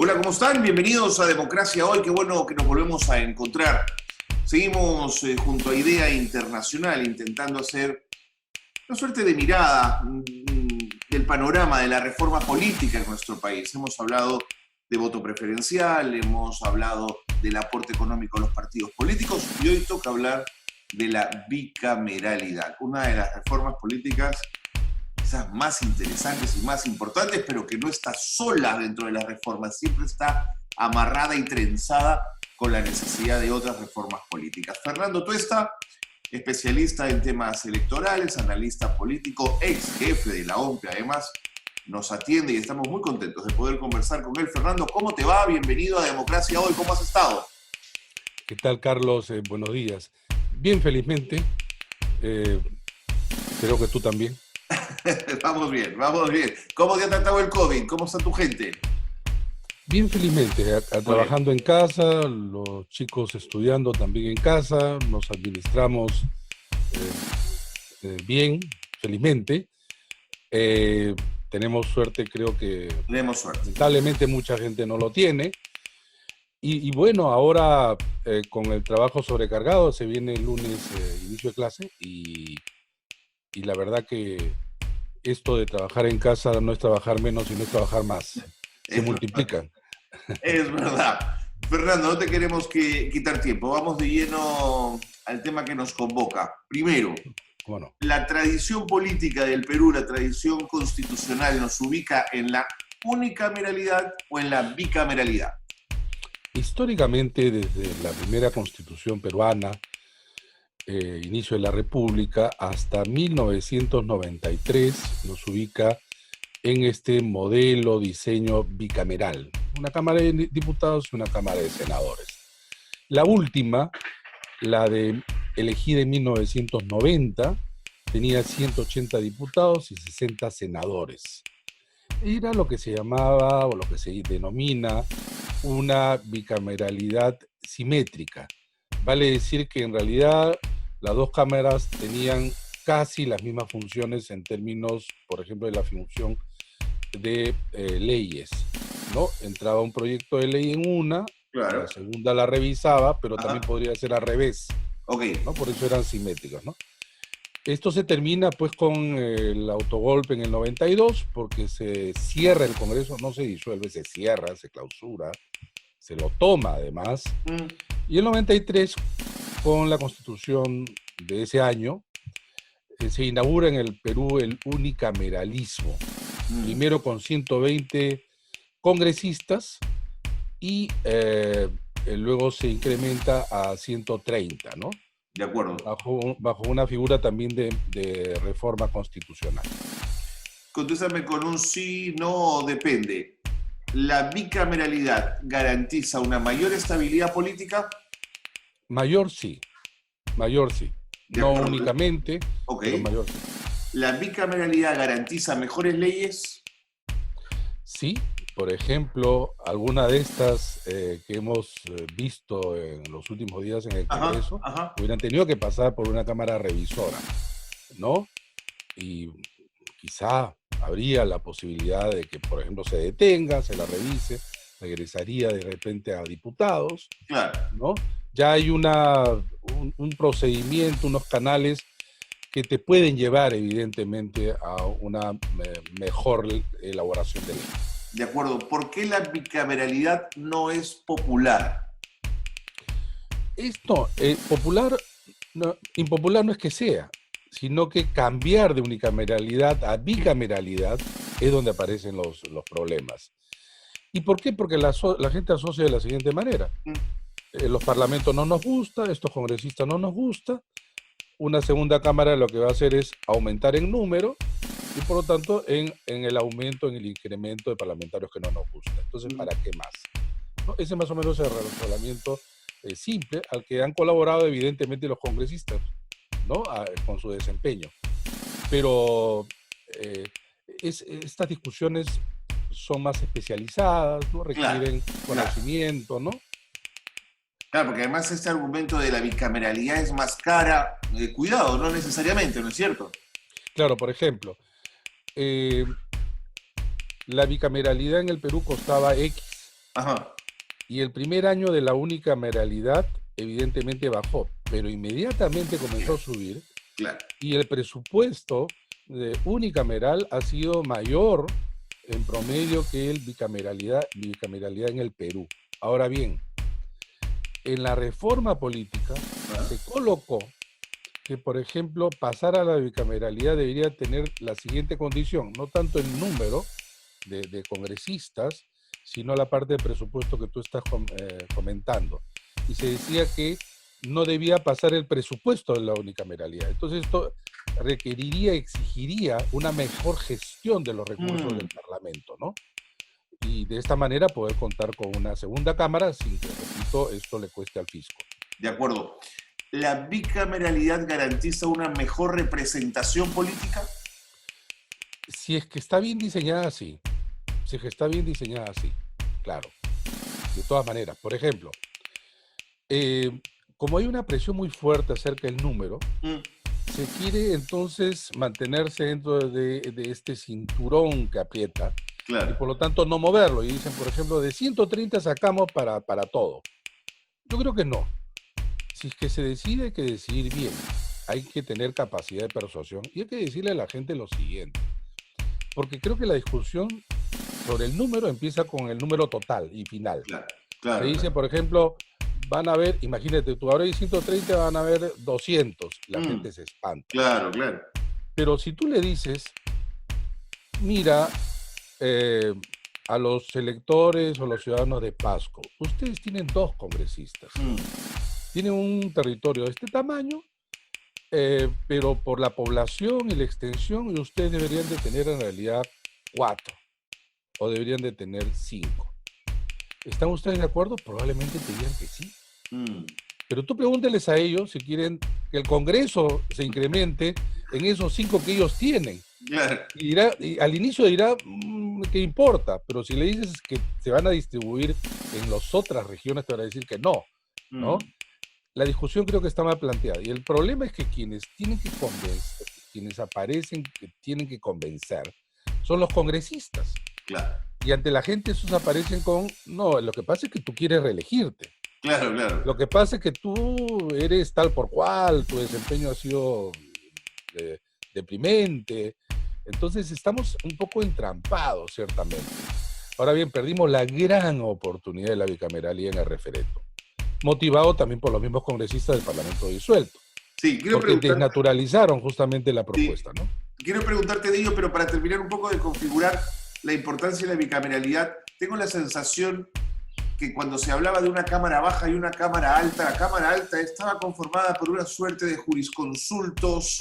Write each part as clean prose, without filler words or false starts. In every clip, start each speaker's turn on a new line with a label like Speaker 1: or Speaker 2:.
Speaker 1: Hola, ¿cómo están? Bienvenidos a Democracia Hoy. Qué bueno que nos volvemos a encontrar. Seguimos junto a Idea Internacional intentando hacer una suerte de mirada del panorama de la reforma política en nuestro país. Hemos hablado de voto preferencial, hemos hablado del aporte económico a los partidos políticos y hoy toca hablar de la bicameralidad, una de las reformas políticas quizás más interesantes y más importantes, pero que no está sola dentro de las reformas, siempre está amarrada y trenzada con la necesidad de otras reformas políticas. Fernando Tuesta, especialista en temas electorales, analista político, ex jefe de la OMPE, además, nos atiende y estamos muy contentos de poder conversar con él. Fernando, ¿cómo te va? Bienvenido a Democracia Hoy. ¿Cómo has estado?
Speaker 2: ¿Qué tal, Carlos? Buenos días. Bien, felizmente. Creo que tú también.
Speaker 1: Vamos bien, vamos bien. ¿Cómo te ha tratado el COVID? ¿Cómo está tu gente?
Speaker 2: Bien, felizmente. Trabajando en casa, los chicos estudiando también en casa, nos administramos bien, felizmente. Tenemos suerte, creo que
Speaker 1: Tenemos suerte.
Speaker 2: lamentablemente mucha gente no lo tiene. Y bueno, ahora con el trabajo sobrecargado, se viene el lunes inicio de clase y la verdad que esto de trabajar en casa no es trabajar menos, sino es trabajar más. Se multiplican.
Speaker 1: Es verdad. Fernando, no te queremos quitar tiempo. Vamos de lleno al tema que nos convoca. Primero,
Speaker 2: Bueno,
Speaker 1: la tradición política del Perú, la tradición constitucional, ¿nos ubica en la unicameralidad o en la bicameralidad?
Speaker 2: históricamente, desde la primera constitución peruana, inicio de la República, hasta 1993, nos ubica en este modelo diseño bicameral. Una Cámara de Diputados y una Cámara de Senadores. La última, la de elegida en 1990, tenía 180 diputados y 60 senadores. Era lo que se llamaba, o lo que se denomina, una bicameralidad simétrica. Vale decir que en realidad las dos cámaras tenían casi las mismas funciones en términos, por ejemplo, de la función de leyes, ¿no? Entraba un proyecto de ley en una,
Speaker 1: Claro.
Speaker 2: la segunda la revisaba, pero también podría ser al revés,
Speaker 1: Ok.
Speaker 2: ¿no? Por eso eran simétricos, ¿no? Esto se termina pues con el autogolpe en el 92, porque se cierra el Congreso, no se disuelve, se cierra, se clausura, se lo toma además. Y el 93, con la constitución de ese año, se inaugura en el Perú el unicameralismo. Primero con 120 congresistas y luego se incrementa a 130, ¿no?
Speaker 1: De acuerdo.
Speaker 2: Bajo una figura también de reforma constitucional.
Speaker 1: Contéstame con un sí, no, depende. ¿La bicameralidad garantiza una mayor estabilidad política?
Speaker 2: Mayor sí, mayor sí. No únicamente, pero mayor sí.
Speaker 1: ¿La bicameralidad garantiza mejores leyes?
Speaker 2: Sí, por ejemplo, alguna de estas que hemos visto en los últimos días en el Congreso hubieran tenido que pasar por una cámara revisora, ¿no? Y quizá habría la posibilidad de que, por ejemplo, se detenga, se la revise, regresaría de repente a diputados, ¿no? Ya hay un procedimiento, unos canales que te pueden llevar evidentemente a una mejor elaboración de ley.
Speaker 1: De acuerdo. ¿Por qué la bicameralidad no es popular?
Speaker 2: Esto, impopular no es que sea, sino que cambiar de unicameralidad a bicameralidad es donde aparecen los problemas. ¿Y por qué? Porque la gente asocia de la siguiente manera. Los parlamentos no nos gustan, estos congresistas no nos gustan, una segunda cámara lo que va a hacer es aumentar en número y por lo tanto en el aumento, en el incremento de parlamentarios que no nos gusta. Entonces, ¿para qué más? ¿No? Ese más o menos es el razonamiento simple al que han colaborado evidentemente los congresistas, ¿no? Con su desempeño. Pero estas discusiones son más especializadas, ¿no? Requieren conocimiento, ¿no?
Speaker 1: Claro, porque además este argumento de la bicameralidad es más cara. Cuidado, no necesariamente, ¿no es cierto?
Speaker 2: Claro, por ejemplo, la bicameralidad en el Perú costaba X
Speaker 1: Ajá.
Speaker 2: Y el primer año de la unicameralidad evidentemente bajó, pero inmediatamente comenzó a subir
Speaker 1: Claro.
Speaker 2: y el presupuesto unicameral ha sido mayor en promedio que el bicameralidad en el Perú. Ahora bien, en la reforma política se colocó que, por ejemplo, pasar a la bicameralidad debería tener la siguiente condición, no tanto el número de congresistas, sino la parte del presupuesto que tú estás comentando. Y se decía que no debía pasar el presupuesto de la unicameralidad. Entonces esto requeriría, exigiría una mejor gestión de los recursos del Parlamento, ¿no? Y de esta manera poder contar con una segunda cámara sin que, repito, esto le cueste al fisco.
Speaker 1: De acuerdo. ¿La bicameralidad garantiza una mejor representación política?
Speaker 2: Si es que está bien diseñada, sí. Si es que está bien diseñada, sí. Claro. De todas maneras. Por ejemplo, como hay una presión muy fuerte acerca del número, se quiere entonces mantenerse dentro de este cinturón que aprieta,
Speaker 1: claro,
Speaker 2: y por lo tanto no moverlo. Y dicen, por ejemplo, de 130 sacamos para todo. Yo creo que no. Si es que se decide, hay que decidir bien. Hay que tener capacidad de persuasión y hay que decirle a la gente lo siguiente. Porque creo que la discusión sobre el número empieza con el número total y final.
Speaker 1: Claro,
Speaker 2: se dice, por ejemplo, van a haber, imagínate, tú ahora hay 130, van a haber 200. La gente se espanta.
Speaker 1: Claro.
Speaker 2: Pero si tú le dices, mira, a los electores o los ciudadanos de Pasco, ustedes tienen 2 congresistas. Tienen un territorio de este tamaño, pero por la población y la extensión, ustedes deberían de tener en realidad 4, o deberían de tener 5. ¿Están ustedes de acuerdo? Probablemente te digan que sí. Pero tú pregúnteles a ellos si quieren que el Congreso se incremente en esos 5 que ellos tienen.
Speaker 1: Claro.
Speaker 2: Y al inicio dirá, ¿qué importa? Pero si le dices que se van a distribuir en las otras regiones, te van a decir que no, ¿no? La discusión creo que está mal planteada. Y el problema es que quienes tienen que convencer, quienes aparecen que tienen que convencer, son los congresistas.
Speaker 1: Claro.
Speaker 2: Y ante la gente esos aparecen con, no, lo que pasa es que tú quieres reelegirte.
Speaker 1: Claro.
Speaker 2: Lo que pasa es que tú eres tal por cual, tu desempeño ha sido deprimente. Entonces estamos un poco entrampados, ciertamente. Ahora bien, perdimos la gran oportunidad de la bicameralidad en el referéndum, motivado también por los mismos congresistas del Parlamento disuelto.
Speaker 1: Sí,
Speaker 2: porque desnaturalizaron justamente la propuesta,
Speaker 1: sí,
Speaker 2: ¿no?
Speaker 1: Quiero preguntarte de ello, pero para terminar un poco de configurar la importancia de la bicameralidad, tengo la sensación que cuando se hablaba de una cámara baja y una cámara alta, la cámara alta estaba conformada por una suerte de jurisconsultos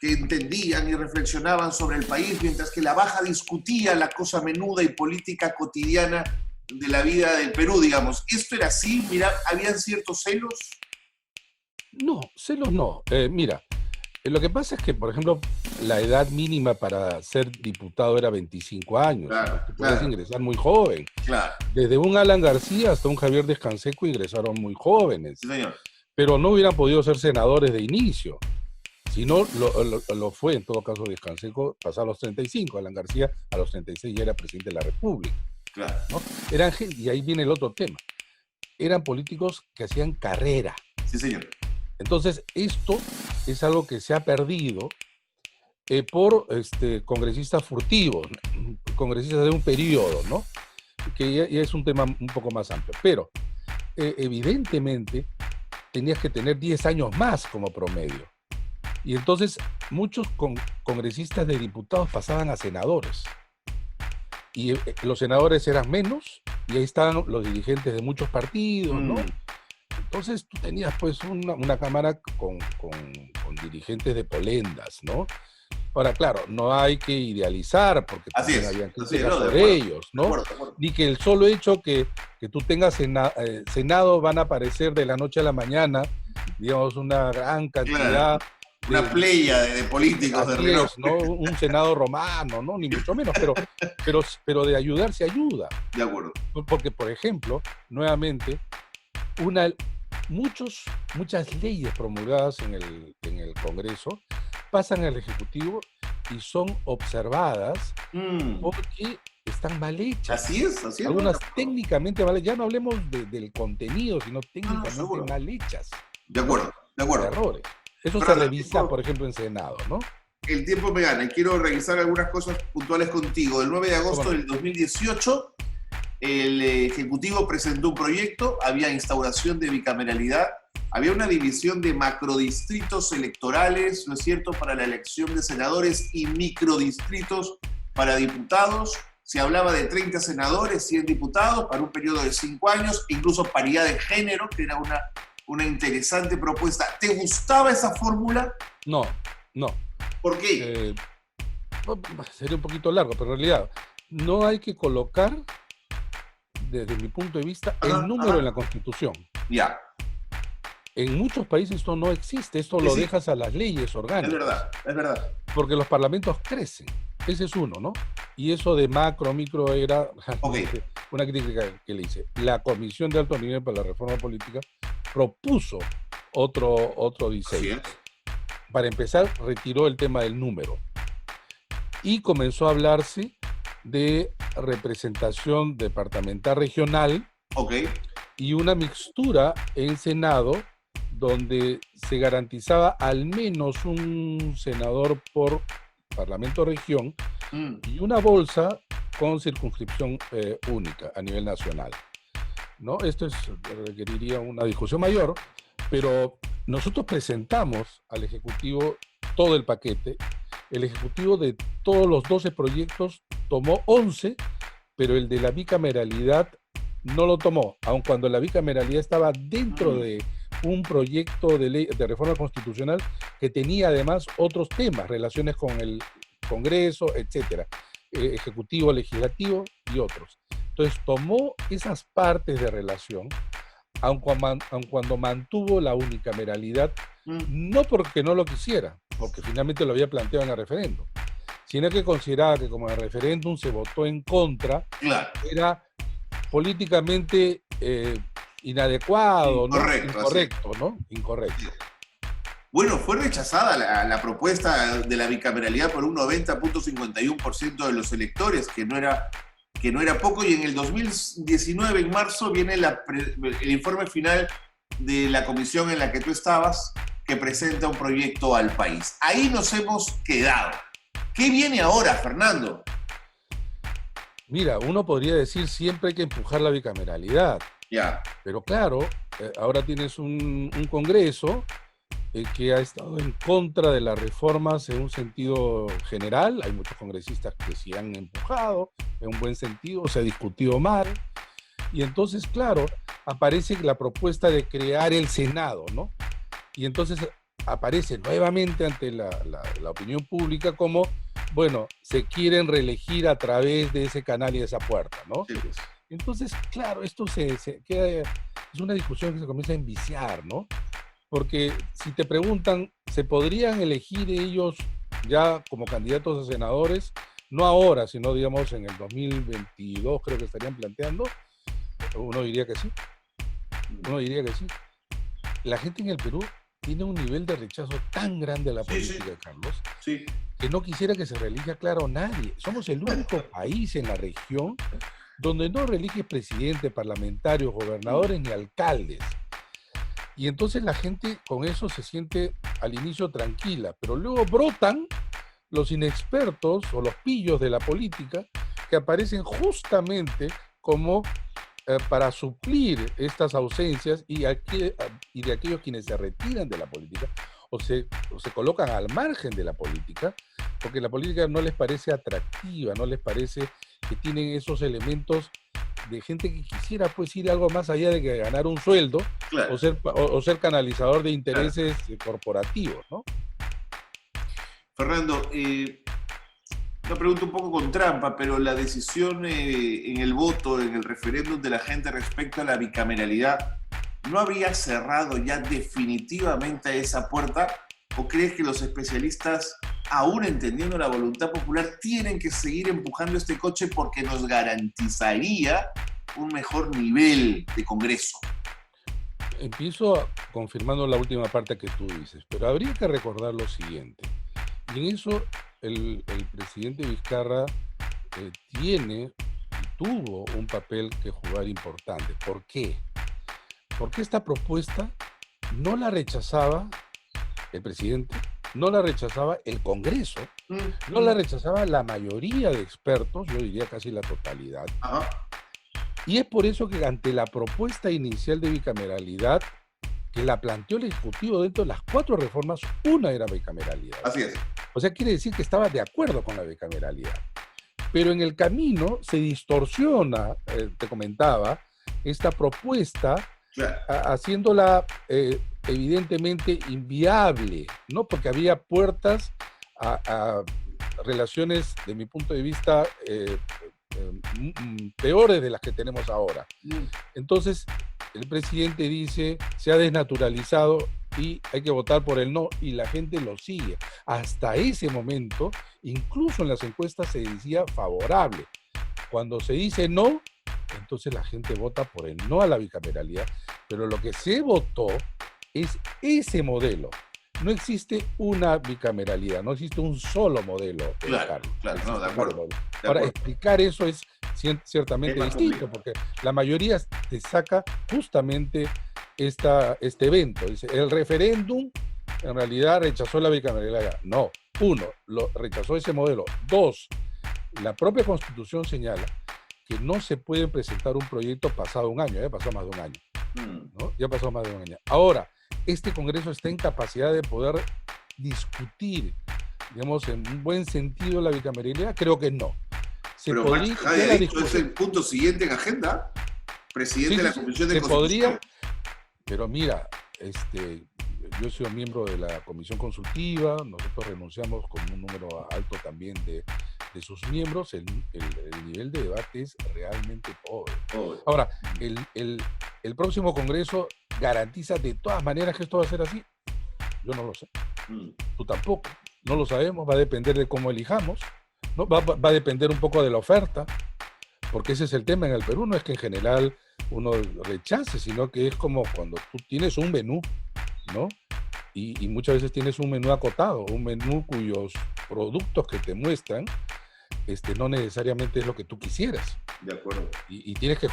Speaker 1: que entendían y reflexionaban sobre el país, mientras que la baja discutía la cosa menuda y política cotidiana de la vida del Perú, digamos. ¿Esto era así? Mira, ¿habían ciertos celos?
Speaker 2: No, celos no. Mira, lo que pasa es que, por ejemplo, la edad mínima para ser diputado era 25 años.
Speaker 1: Claro,
Speaker 2: tú puedes ingresar muy joven.
Speaker 1: Claro.
Speaker 2: Desde un Alan García hasta un Javier Descanseco ingresaron muy jóvenes.
Speaker 1: Sí, señor.
Speaker 2: Pero no hubieran podido ser senadores de inicio. Si no, lo fue, en todo caso, Descanseco pasó a los 35. Alan García a los 36 ya era presidente de la República.
Speaker 1: Claro.
Speaker 2: ¿No? Y ahí viene el otro tema. Eran políticos que hacían carrera.
Speaker 1: Sí, señor.
Speaker 2: Entonces, esto es algo que se ha perdido por congresistas furtivos, congresistas de un periodo, ¿no? Que ya es un tema un poco más amplio. Pero, evidentemente, tenías que tener 10 años más como promedio. Y entonces, muchos congresistas de diputados pasaban a senadores. Y los senadores eran menos, y ahí estaban los dirigentes de muchos partidos, ¿no? Entonces tú tenías pues una cámara con dirigentes de polendas, ¿no? Ahora, claro, no hay que idealizar, porque también habían críticas sobre ellos, ¿no? De acuerdo. Ni que el solo hecho que tú tengas Senado van a aparecer de la noche a la mañana, digamos, una gran cantidad.
Speaker 1: Claro. Una playa de políticos de reloj.
Speaker 2: ¿No? Un Senado romano, ¿no? Ni mucho menos, pero de ayudar se ayuda.
Speaker 1: De acuerdo.
Speaker 2: Porque, por ejemplo, nuevamente, muchas leyes promulgadas en el Congreso pasan al Ejecutivo y son observadas porque están mal hechas.
Speaker 1: Así es.
Speaker 2: Algunas
Speaker 1: Bueno,
Speaker 2: técnicamente mal hechas. Ya no hablemos del contenido, sino
Speaker 1: no,
Speaker 2: técnicamente
Speaker 1: seguro.
Speaker 2: mal hechas,
Speaker 1: De
Speaker 2: ¿no?
Speaker 1: acuerdo, de
Speaker 2: De
Speaker 1: acuerdo.
Speaker 2: errores. Eso se
Speaker 1: Fernando,
Speaker 2: revisa, por ejemplo, en Senado, ¿no?
Speaker 1: el tiempo me gana y quiero revisar algunas cosas puntuales contigo. El 9 de agosto
Speaker 2: Bueno,
Speaker 1: del 2018, el Ejecutivo presentó un proyecto, había instauración de bicameralidad, había una división de macrodistritos electorales, ¿no es cierto?, para la elección de senadores y microdistritos para diputados. Se hablaba de 30 senadores, 100 diputados para un periodo de 5 años, incluso paridad de género, que era una interesante propuesta. ¿Te gustaba esa fórmula?
Speaker 2: no, no.
Speaker 1: ¿Por qué?
Speaker 2: Sería un poquito largo, pero en realidad no hay que colocar, desde mi punto de vista, el número en la Constitución.
Speaker 1: Ya.
Speaker 2: En muchos países esto no existe, esto
Speaker 1: Sí,
Speaker 2: lo
Speaker 1: sí.
Speaker 2: dejas a las leyes
Speaker 1: Es
Speaker 2: orgánicas.
Speaker 1: verdad.
Speaker 2: Porque los parlamentos crecen. Ese es uno, ¿no? Y eso de macro, micro era realmente una crítica que le hice. La Comisión de Alto Nivel para la Reforma Política propuso otro diseño.
Speaker 1: Así es.
Speaker 2: Para empezar, retiró el tema del número y comenzó a hablarse de representación departamental regional
Speaker 1: Ok.
Speaker 2: y una mixtura en Senado donde se garantizaba al menos un senador por Parlamento región y una bolsa con circunscripción única a nivel nacional, ¿no? Esto requeriría una discusión mayor, pero nosotros presentamos al Ejecutivo todo el paquete. El Ejecutivo de todos los 12 proyectos tomó 11, pero el de la bicameralidad no lo tomó, aun cuando la bicameralidad estaba dentro de un proyecto de ley de reforma constitucional que tenía además otros temas, relaciones con el Congreso, etcétera, Ejecutivo, Legislativo y otros. Entonces tomó esas partes de relación, aun cuando mantuvo la unicameralidad, no porque no lo quisiera, porque finalmente lo había planteado en el referéndum, sino que consideraba que como el referéndum se votó en contra,
Speaker 1: Claro.
Speaker 2: era políticamente inadecuado,
Speaker 1: Incorrecto,
Speaker 2: ¿no? Incorrecto.
Speaker 1: Bueno, fue rechazada la propuesta de la bicameralidad por un 90.51% de los electores, que no era poco, y en el 2019, en marzo, viene el informe final de la comisión en la que tú estabas, que presenta un proyecto al país. Ahí nos hemos quedado. ¿Qué viene ahora, Fernando?
Speaker 2: Mira, uno podría decir siempre hay que empujar la bicameralidad.
Speaker 1: Ya.
Speaker 2: Pero claro, ahora tienes un Congreso que ha estado en contra de las reformas en un sentido general. Hay muchos congresistas que sí han empujado en un buen sentido, se ha discutido mal. Y entonces, claro, aparece la propuesta de crear el Senado, ¿no? Y entonces aparece nuevamente ante la opinión pública como, bueno, se quieren reelegir a través de ese canal y de esa puerta, ¿no?
Speaker 1: Sí.
Speaker 2: Entonces, claro, esto se queda, es una discusión que se comienza a enviciar, ¿no? Porque si te preguntan, ¿se podrían elegir ellos ya como candidatos a senadores? No ahora, sino digamos en el 2022 creo que estarían planteando. Uno diría que sí. La gente en el Perú tiene un nivel de rechazo tan grande a la política, Carlos, que no quisiera que se reelija, claro, nadie. Somos el único país en la región donde no reelige presidente, parlamentarios, gobernadores ni alcaldes. Y entonces la gente con eso se siente al inicio tranquila, pero luego brotan los inexpertos o los pillos de la política que aparecen justamente como para suplir estas ausencias y de aquellos quienes se retiran de la política o se colocan al margen de la política, porque la política no les parece atractiva, no les parece que tienen esos elementos de gente que quisiera pues ir algo más allá de que ganar un sueldo, claro, o ser canalizador de intereses, claro, corporativos, ¿no?
Speaker 1: Fernando, una pregunta un poco con trampa, pero la decisión en el voto, en el referéndum de la gente respecto a la bicameralidad, ¿no habría cerrado ya definitivamente esa puerta? ¿O crees que los especialistas, aún entendiendo la voluntad popular, tienen que seguir empujando este coche porque nos garantizaría un mejor nivel de Congreso?
Speaker 2: Empiezo confirmando la última parte que tú dices, pero habría que recordar lo siguiente. Y en eso el presidente Vizcarra tiene y tuvo un papel que jugar importante. ¿Por qué? Porque esta propuesta no la rechazaba el presidente, no la rechazaba el Congreso, no la rechazaba la mayoría de expertos, yo diría casi la totalidad.
Speaker 1: Ajá.
Speaker 2: Y es por eso que ante la propuesta inicial de bicameralidad, que la planteó el Ejecutivo dentro de las 4 reformas, una era bicameralidad.
Speaker 1: Así es.
Speaker 2: O sea, quiere decir que estaba de acuerdo con la bicameralidad. Pero en el camino se distorsiona, te comentaba, esta propuesta,
Speaker 1: Claro.
Speaker 2: haciéndola evidentemente inviable, ¿no? Porque había puertas a relaciones, de mi punto de vista, peores de las que tenemos ahora. Entonces, el presidente dice, se ha desnaturalizado y hay que votar por el no, y la gente lo sigue. Hasta ese momento, incluso en las encuestas se decía favorable. Cuando se dice no, entonces la gente vota por el no a la bicameralidad, pero lo que se votó es ese modelo. No existe una bicameralidad, no existe un solo modelo.
Speaker 1: Claro, claro, no, de acuerdo.
Speaker 2: Ahora, explicar eso es ciertamente
Speaker 1: Es
Speaker 2: distinto, porque la mayoría te saca justamente este evento. Dice, el referéndum en realidad rechazó la bicameralidad. No, 1, rechazó ese modelo. 2, la propia Constitución señala que no se puede presentar un proyecto pasado un año, ya pasó más de un año. ¿No? Ya pasó más de un año. Ahora, este Congreso está en capacidad de poder discutir, digamos, en un buen sentido la bicameralidad. Creo que no.
Speaker 1: Pero Jade ha dicho, es el punto siguiente en agenda, presidente de la Comisión de Constitución.
Speaker 2: Pero mira, yo soy miembro de la Comisión Consultiva, nosotros renunciamos con un número alto también de sus miembros, el nivel de debate es realmente pobre. Ahora, el próximo Congreso garantiza de todas maneras que esto va a ser así. Yo no lo sé. Tú tampoco. No lo sabemos, va a depender de cómo elijamos, ¿no? Va a depender un poco de la oferta, porque ese es el tema en el Perú, no es que en general uno rechace, sino que es como cuando tú tienes un menú, ¿no? Y muchas veces tienes un menú acotado, un menú cuyos productos que te muestran no necesariamente es lo que tú quisieras.
Speaker 1: De acuerdo.
Speaker 2: Y tienes que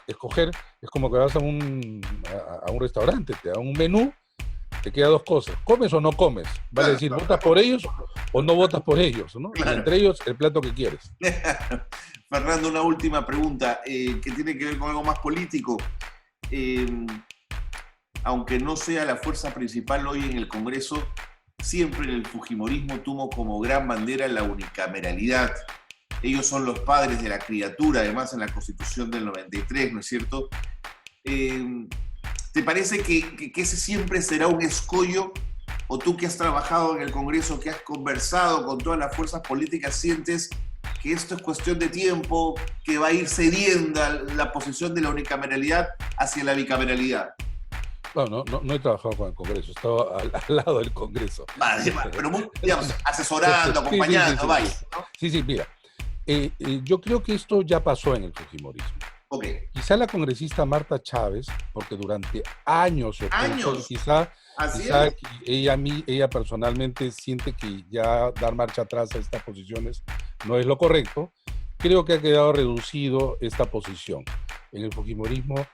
Speaker 2: escoger, es como que vas a un restaurante, te dan un menú, te quedan 2 cosas, ¿comes o no comes? Vale, decir, ¿votas por ellos o no votas por ellos? ¿No? Claro. Y entre ellos, el plato que quieres.
Speaker 1: Fernando, una última pregunta que tiene que ver con algo más político. Aunque no sea la fuerza principal hoy en el Congreso, siempre el fujimorismo tuvo como gran bandera la unicameralidad. Ellos son los padres de la criatura, además en la Constitución del 93, ¿no es cierto? ¿Te parece que ese siempre será un escollo? ¿O tú que has trabajado en el Congreso, que has conversado con todas las fuerzas políticas, sientes que esto es cuestión de tiempo, que va a ir cediendo la posición de la unicameralidad hacia la bicameralidad?
Speaker 2: No he trabajado con el Congreso, he estado al lado del Congreso.
Speaker 1: Vale, pero digamos, asesorando, acompañando, vaya. ¿No?
Speaker 2: Sí, mira. Yo creo que esto ya pasó en el fujimorismo.
Speaker 1: Okay.
Speaker 2: Quizá la congresista Marta Chávez, porque durante años, quizá ella personalmente siente que ya dar marcha atrás a estas posiciones no es lo correcto. Creo que ha quedado reducido esta posición. En el fujimorismo,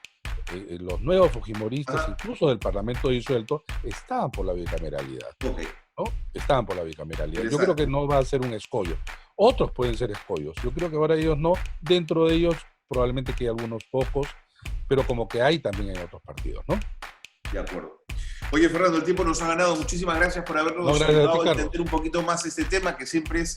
Speaker 2: los nuevos fujimoristas, incluso del Parlamento disuelto, estaban por la bicameralidad.
Speaker 1: Okay.
Speaker 2: ¿No? Estaban por la bicameralidad. Yo creo que no va a ser un escollo. Otros pueden ser escollos. Yo creo que ahora ellos no. Dentro de ellos probablemente que hay algunos pocos, pero como que hay también en otros partidos, ¿no?
Speaker 1: De acuerdo. Oye, Fernando, el tiempo nos ha ganado. Muchísimas gracias por habernos ayudado a entender un poquito más este tema, que siempre es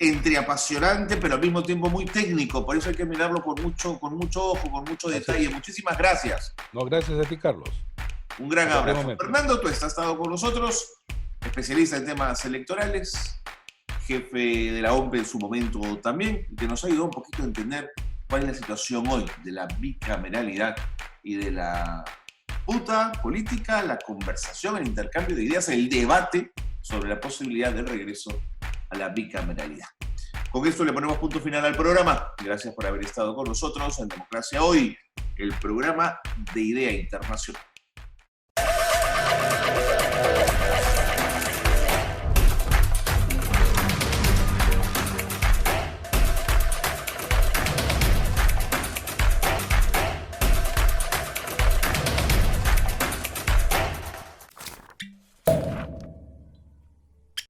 Speaker 1: entre apasionante, pero al mismo tiempo muy técnico. Por eso hay que mirarlo con mucho ojo, con mucho detalle. Muchísimas gracias.
Speaker 2: No, gracias a ti, Carlos.
Speaker 1: Un gran abrazo. Fernando, tú has estado con nosotros, especialista en temas electorales, jefe de la OMPE en su momento también, que nos ha ayudado un poquito a entender cuál es la situación hoy de la bicameralidad y de la disputa política, la conversación, el intercambio de ideas, el debate sobre la posibilidad del regreso a la bicameralidad. Con esto le ponemos punto final al programa. Gracias por haber estado con nosotros en Democracia Hoy, el programa de Idea Internacional.